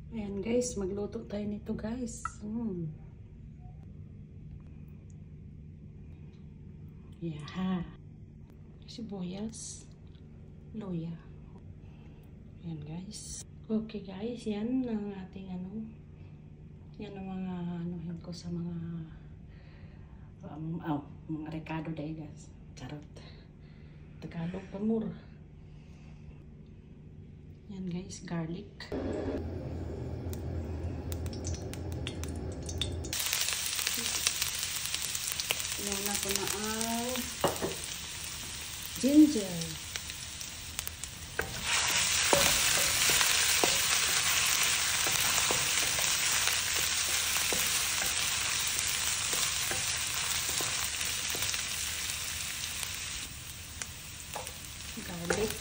Ayan guys, magluto tayo nito guys. Yeah. Sibuyas, luya. Ayan guys. Okay guys, yan ang ating yan ang mga anuhin ko sa mga mga rekado dahil guys. Charot. Tagalog pamur. Yan guys, garlic. Iyan ko na ang ginger. Garlic.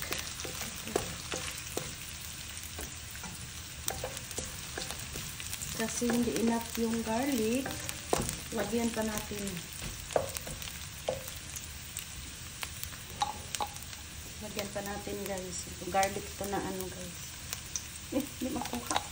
Kasi hindi enough yung garlic, lagyan pa natin. Lagyan pa natin guys. Ito garlic ito na guys. Hindi makuha.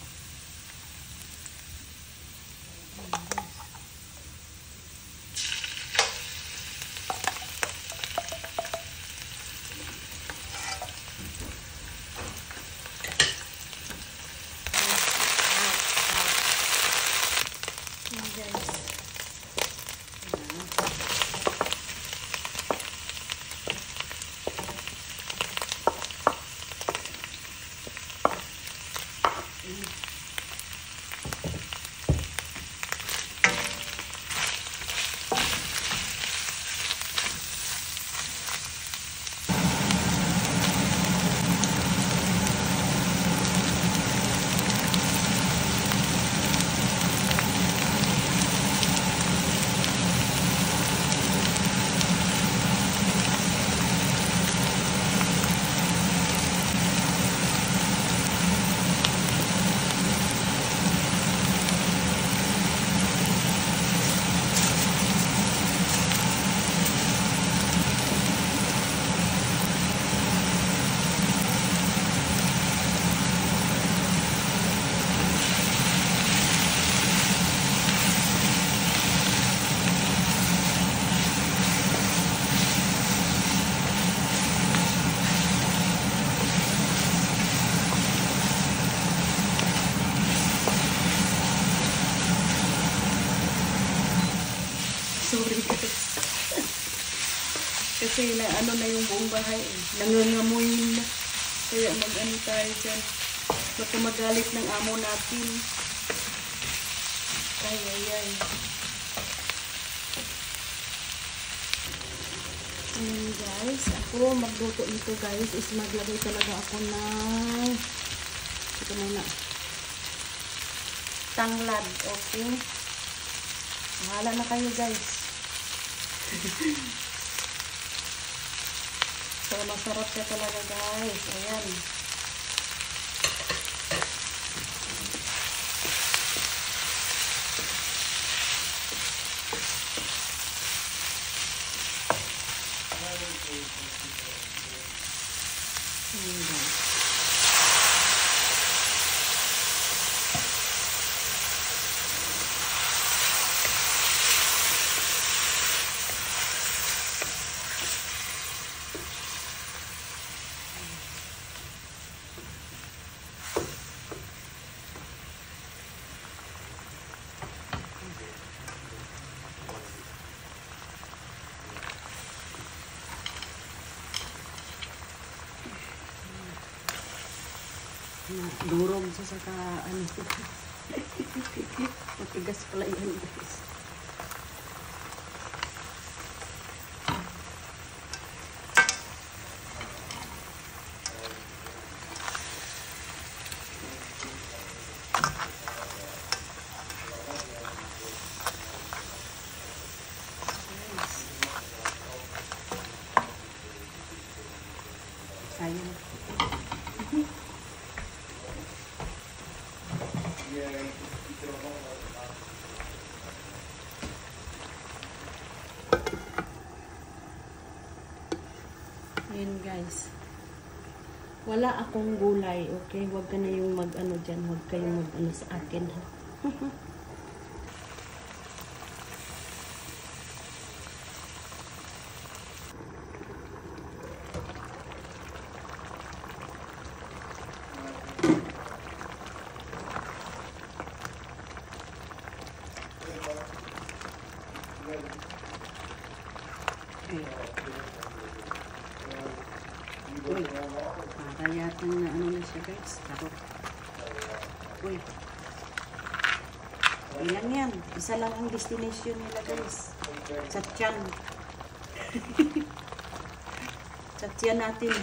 Sorry guys. Kasi na na yung buong bahay nangangamoy na. Kaya tayo dyan. Baka magalit ng amo natin. Ay. Ayan guys. Ako magluto nito guys is maglagay talaga ako ng ito muna. Tanglad. Okay. Bahala na kayo guys. So masarap ka talaga guys. Ayan. Durog siya sa matigas pala yan guys. Sayang. Ayan guys. Wala akong gulay, okay? Huwag ka na yung mag-ano dyan. Huwag kayong mag-ano sa akin, ha? Uy, para yata na ano na siya guys. Tarot. Uy. Ilan yan? Isa lang ang destination nila guys. Sa tiyan. Sa tiyan natin.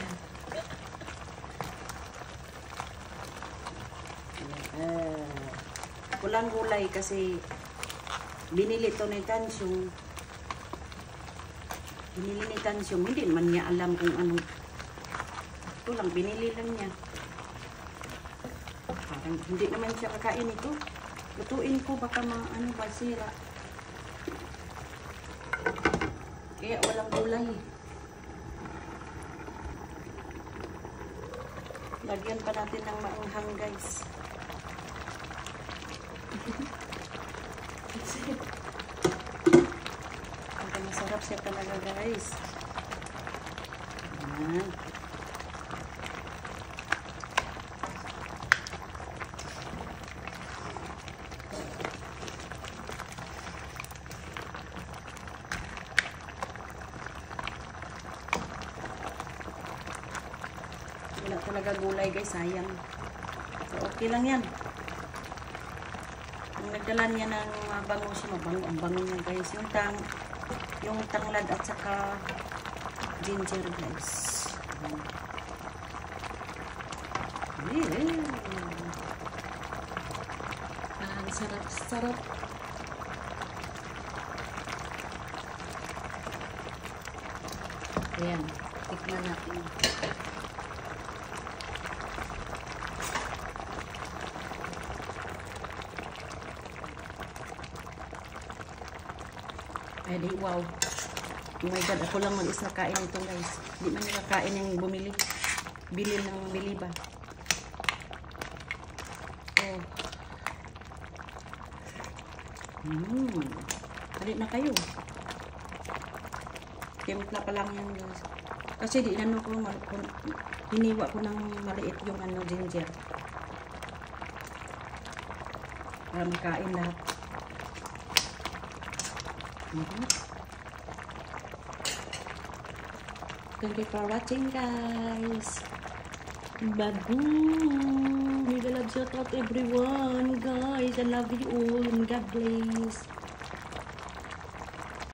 Walang gulay kasi binili to ni Tansyong. Binili ni Tansyong. Hindi man niya alam kung ano. Ito lang, binili lang niya. Parang hindi naman siya kakain ito. Lutuin ko, baka ano ba sira. Kaya walang gulay. Lagyan pa natin ng maanghang guys. Ang masarap siya talaga guys. Ayan. Wala talaga gulay guys, sayang. So, okay lang yan. Ang nagdala niya ng bango siya, mabango ang bango niya guys. Yung tanglad at saka ginger guys. Ang sarap-sarap. Ayan, tikman natin. Ay, di, wow. Oh my God, ako lang mag-isa kain ito guys. Di man nila kain yung bumili. Bili ng bili ba? Oh. Halit na kayo. Timpla pa lang yan guys. Kasi di na ko, hiniwa ko ng maliit yung ano, ginger. Para makain lahat. Thank you for watching guys. Babu. Mega love shout out everyone guys. I love you all and God bless.